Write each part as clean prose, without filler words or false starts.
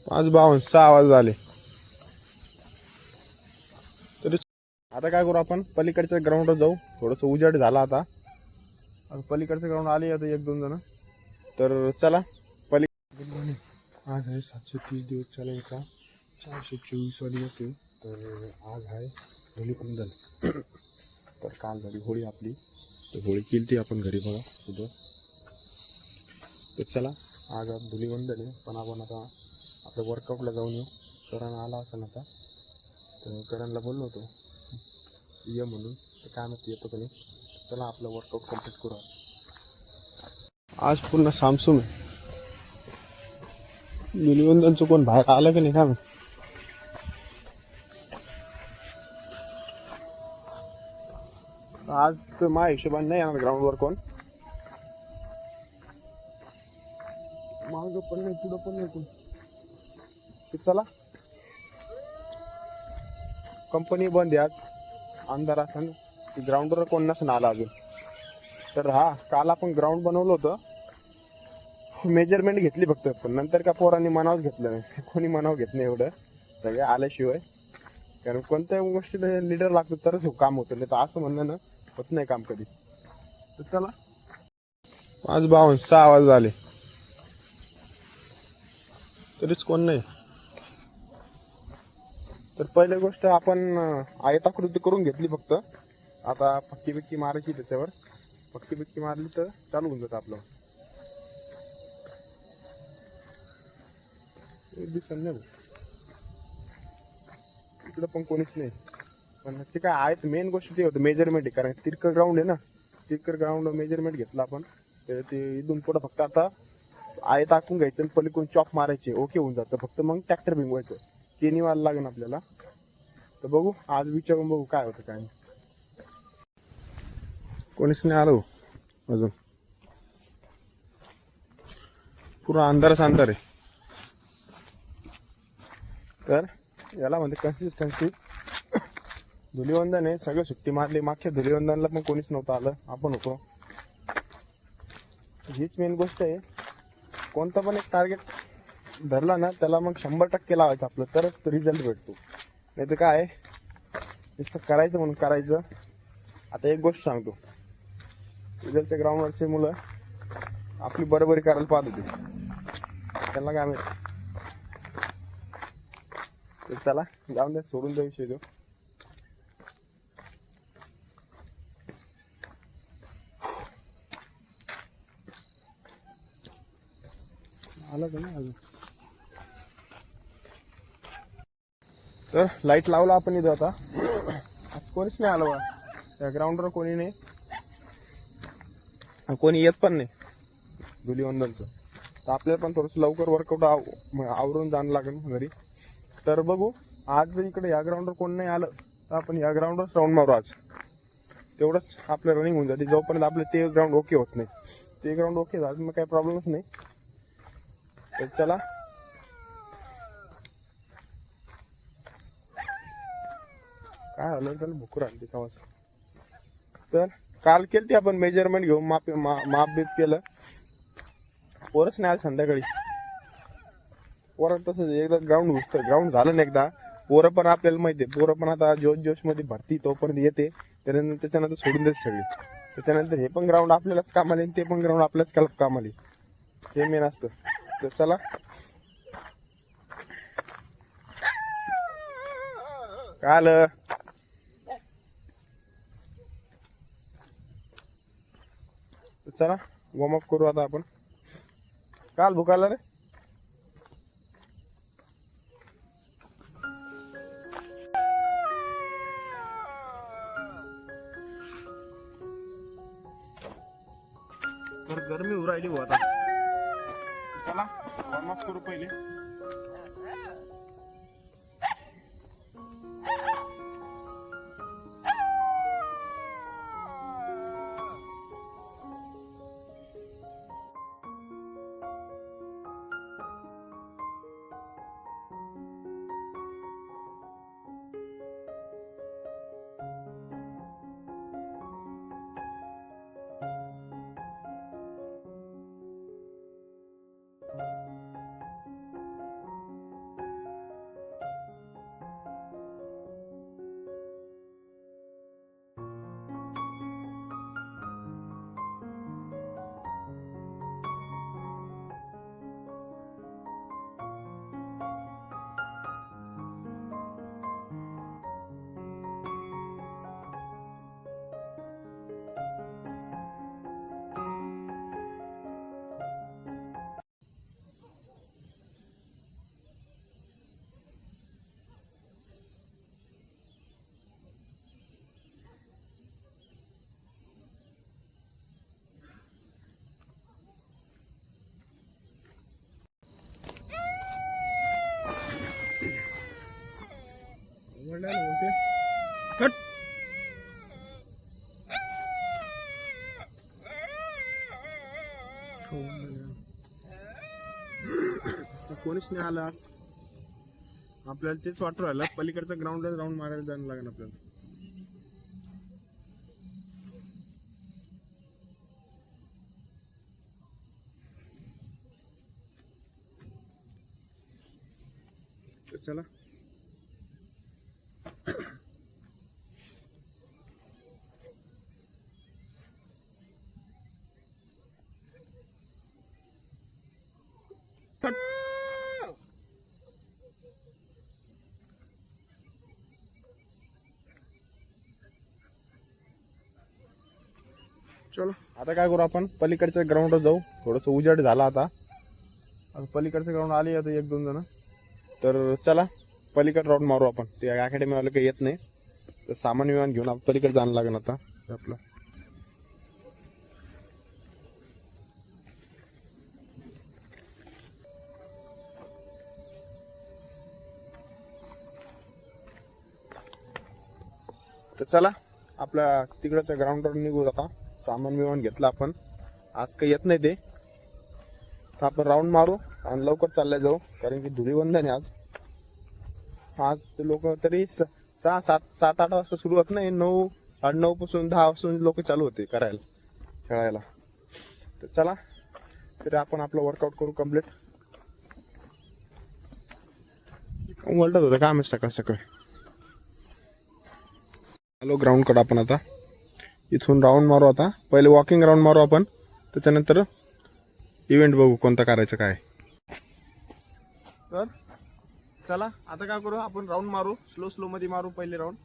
5:52 आवाज झाले तरी. आता काय करू आपण, पलीकडच्या ग्राउंडवर जाऊ. थोडस उजाड झाला आता. पलीकडच्या ग्राउंड आले आता 1-2 जण. तर चला आज आहे 730 दिवस चालायचा 424 वाली असेल. तर आज आहे धुलीवंदन. तर काल झाली होळी आपली, तर होळी केली ती आपण घरी बघा सुद्धा. तर चला आज धुलीवंदन आहे, पण आपण आता आपल्या वर्कआउटला जाऊन येऊ. करण आला असं आता, तर करणला बोललो होतो ये म्हणून, तर काय माहिती येतो का नाही. चला आपलं वर्कआउट कम्प्लीट करू. आज पूर्ण सामसूम आहे. धुलीवंदनचं कोण बाहेर आलं की नाही का. आज तर माझ्या हिशोबाने नाही येणार ग्राउंडवर कोण. मागं पण नाही, पुढं पण नाही कोण. तर चला, कंपनी बंद आहे आज. अंधार असं ग्राउंडवर कोण नसून आला अजून. तर हा काल आपण ग्राउंड बनवलं होतं, मेजरमेंट घेतली फक्त. पण नंतर का पोरांनी मनावच घेतलं नाही. कोणी मनाव घेत नाही एवढं सगळे आल्याशिवाय. कारण कोणत्या गोष्टीला लीडर लागतो तरच काम होतं, नाही तर असं म्हणणं ना होत नाही काम कधी. तर चला 5:52 आवाज झाले तरीच कोण नाही. तर पहिली गोष्ट आपण आयताकृती करून घेतली फक्त. आता पक्की बिक्की मारायची त्याच्यावर. पक्की बिक्की मारली तर चालू होऊन जातं आपलं. दिसत नाही इकडं पण कोणीच नाही. पण ते काय आहेत, मेन गोष्ट ते होतं मेजरमेंट आहे. कारण तिरकं ग्राउंड आहे ना, तिरकं ग्राउंड मेजरमेंट घेतलं आपण. तर ते इथून पुढं फक्त आता आय टाकून घ्यायचं आणि पलीकडून चॉप मारायचे, ओके होऊन जातं. फक्त मग ट्रॅक्टर भिंगवायचं, ते निवायला लागेल आपल्याला. तर बघू आज विचारून बघू काय होतं काय नाही. कोणीच नाही आलो अजून, पुरा अंधारच अंधार आहे. तर याला म्हणजे कन्सिस्टन्सी. धुलीवंदन आहे, सगळं सुट्टी मारली. मागच्या धुलीवंदनला पण कोणीच नव्हतं आलं, आपण होतो. हीच मेन गोष्ट आहे. कोणतं पण एक टार्गेट धरला ना त्याला मग 100% लावायचं आपलं, तरच रिझल्ट भेटतो. नाही तर काय नुसतं करायचं म्हणून करायचं. आता एक गोष्ट सांगतो, इकडच्या ग्राउंडवरचे मुलं आपली बरोबरी करायला पाहत होते, त्यांना काय माहिती. चला जाऊन द्या, सोडून द्या विषय तो. आलं का नाही अजून. तर लाईट लावला आपण इथं. आता कोणीच नाही आलं बा त्या ग्राउंडवर, कोणी नाही, कोणी येत पण नाही धुलीवंदनचं. तर आपल्याला पण थोडंसं लवकर वर्कआउट आवरून जाणं लागेल घरी. तर बघू आज इकडे या ग्राउंडवर कोण नाही आलं तर आपण या ग्राउंडवर राऊंड मारू आज. तेवढंच आपलं रनिंग होऊन जाते. जोपर्यंत आपलं ते ग्राउंड ओके होत नाही, ते ग्राउंड ओके झालं मग काही प्रॉब्लेमच नाही. तर चला काय झालं त्याला भुकू राहिली कावाचं. तर काल केलं ते आपण मेजरमेंट घेऊन माप बीप केलं. पोरच नाही आज संध्याकाळी. पोरं तसंच एकदा ग्राउंड घुसतं, ग्राउंड झालं ना एकदा, पोरं पण आपल्याला माहिती आहे. पोरं पण आता जोश मध्ये भरती तोपर्यंत येते, त्याच्यानंतर सोडून देते सगळी. त्याच्यानंतर हे पण ग्राउंड आपल्यालाच कामाला येईल, ते पण ग्राउंड आपल्यालाच कामाला येईल. हे मेन असतं. तर चला काय आलं. चला वॉर्मअप करू आता आपण. काल भुकाला रे. तर गरमी होऊ राहिली हो आता. चला वॉर्मअप करू पहिले. कोणीच नाही आलं आज. आपल्याला तेच वाटू राहिलं पलीकडच्या ग्राउंडला राऊंड मारायला जायला लागेल आपल्याला. चला चलो आता काय करू आपण पलीकडच्या ग्राउंडवर जाऊ. थोडंसं उजेड झाला आता पलीकडचं ग्राउंड आली आता 1-2 जण. तर चला पलीकडे राऊंड मारू आपण. ते अकॅडमीवाले काही येत नाही तर सामान विमान घेऊन आपण पलीकडे जाणं लागेल आता आपलं. तर चला आपल्या तिकडच्या ग्राउंडवर निघू. आता सामान विमान घेतलं आपण. आज काही येत नाही ते तर आपण राऊंड मारू आणि लवकर चालले जाऊ कारण की धुलीवंदन आहे आज ते लोक तरी 6-7-8 वाजता सुरू होत नाही. 9-9:30 पासून 10 पासून लोक चालू होते करायला खेळायला. तर चला तरी आपण आपलं वर्कआउट करू कम्प्लीट. उलटत होतं काय माहिती सकाळ सकाळी. हॅलो ग्राउंडकडे आपण आता इथून राऊंड मारू. आता पहिले वॉकिंग राऊंड मारू आपण त्याच्यानंतर इव्हेंट बघू कोणता करायचं काय. तर चला आता काय करू आपण राऊंड मारू. स्लो मध्ये मारू पहिले राऊंड.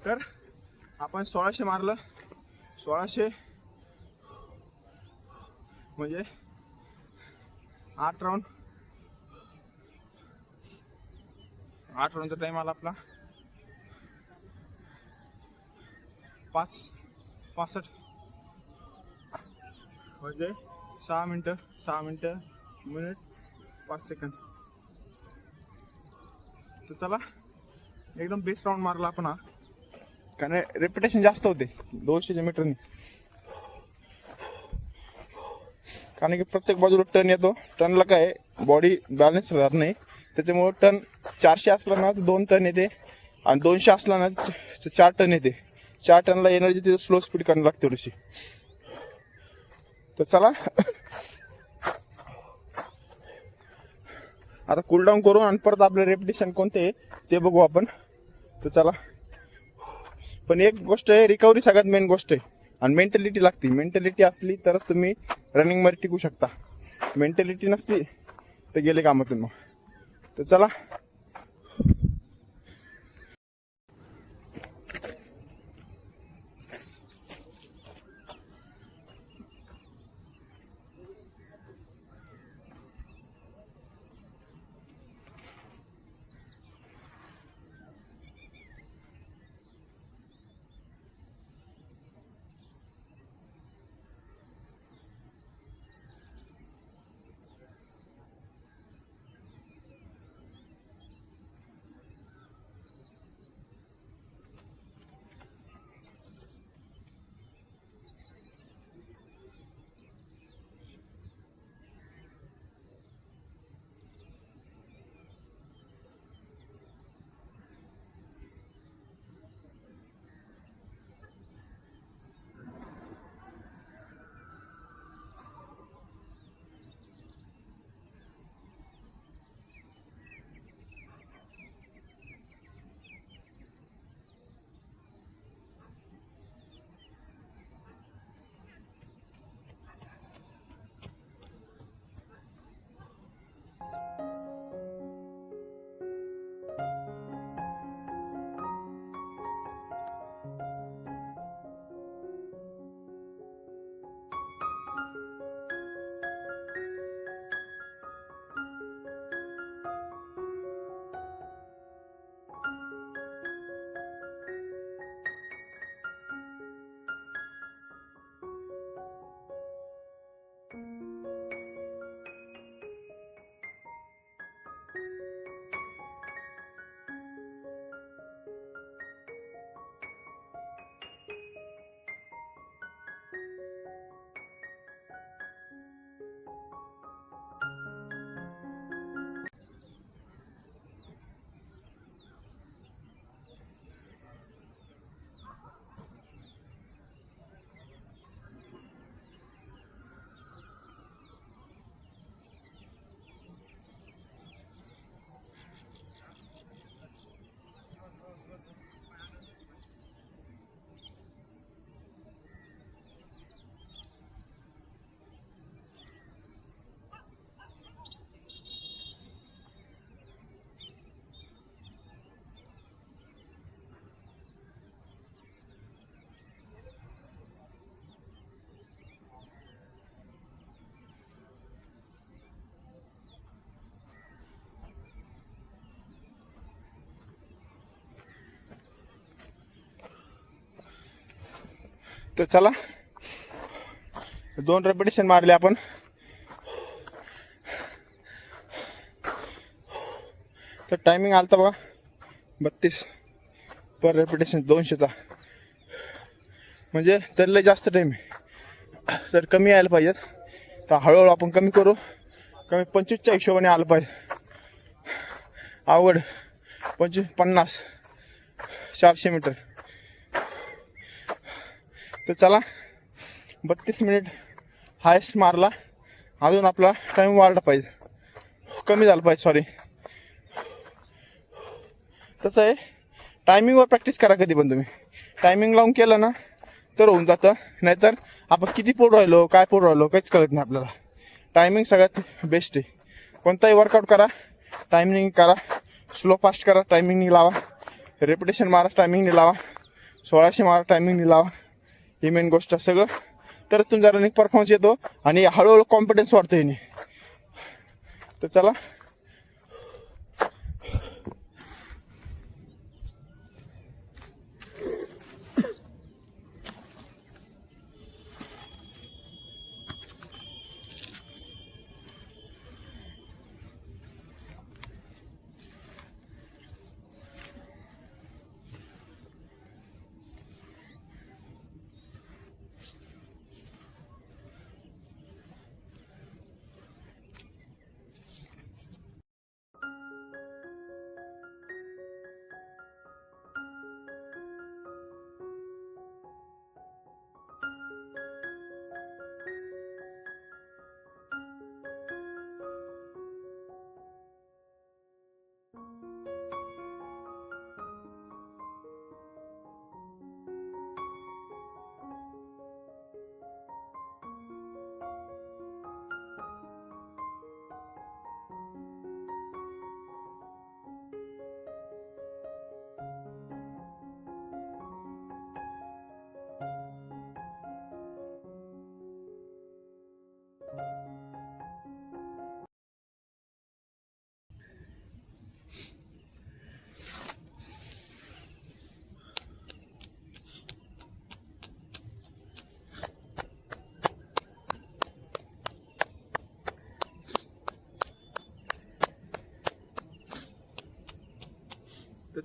तर आपण 1600 मारलं. 1600 म्हणजे 8 राऊंडचा टाइम आला आपला 5:65 म्हणजे 6 मिनिट 5 सेकंद. तर चला एकदम बेस्ट राऊंड मारला आपण हा. कारण रेप्युटेशन जास्त होते 200 मीटरनी. कारण की प्रत्येक बाजूला टर्न येतो. टर्नला काय बॉडी बॅलन्स राहत नाही त्याच्यामुळे टर्न 400 असला ना 2 टर्न येते आणि 200 असला ना 4 टर्न येते. 4 टनला एनर्जी तिथं स्लो स्पीड करायला लागते थोडीशी. तर चला आता कूलडाऊन करू आणि परत आपले रेपिटेशन कोणते ते बघू आपण. तर चला, पण एक गोष्ट आहे, रिकव्हरी सगळ्यात मेन गोष्ट आहे आणि मेंटॅलिटी लागते. मेंटॅलिटी असली तरच तुम्ही रनिंग मध्ये टिकू शकता. मेंटॅलिटी नसली तर गेले कामातून मग. तर चला तर चला 2 रेपिटेशन मारले आपण. तर टायमिंग आलता बघा 32 पर रेपिटेशन 200चा. म्हणजे तर लय जास्त टाइम आहे. तर कमी यायला पाहिजेत. तर हळूहळू आपण कमी करू. कमी 25च्या हिशोबाने आलं पाहिजे. अवघड 25 50 400 मीटर. तर चला 32 मिनिट हायस्ट मारला. अजून आपला टाइम वाढला पाहिजे, कमी झाला पाहिजे, सॉरी. तसं आहे, टायमिंगवर प्रॅक्टिस करा. कधी पण तुम्ही टायमिंग लावून केलं ना तर होऊन जातं. नाहीतर आपण किती पोट राहिलो, काय पोट राहिलो, काहीच कळत नाही आपल्याला. टायमिंग सगळ्यात बेस्ट आहे. कोणताही वर्कआउट करा, टायमिंग करा. स्लो फास्ट करा, टायमिंगनी लावा. रेपिटेशन मारा, टायमिंगनी लावा. 1600 मारा, टायमिंगनी लावा. ही मेन गोष्ट सगळं. तर तुमचा रनिंग परफॉर्मन्स येतो आणि हळूहळू कॉन्फिडन्स वाढतो याने. तर चला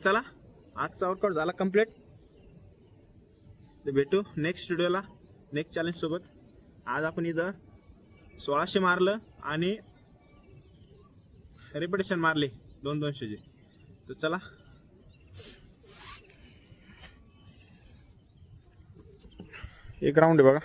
चला आजचा वर्कआउट झाला कम्प्लीट. तर भेटू नेक्स्ट व्हिडिओला नेक्स्ट चॅलेंज सोबत. आज आपण इथं 1600 मारलं आणि रिपिटेशन मारले 200-200चे. तर चला एक राऊंड आहे बघा.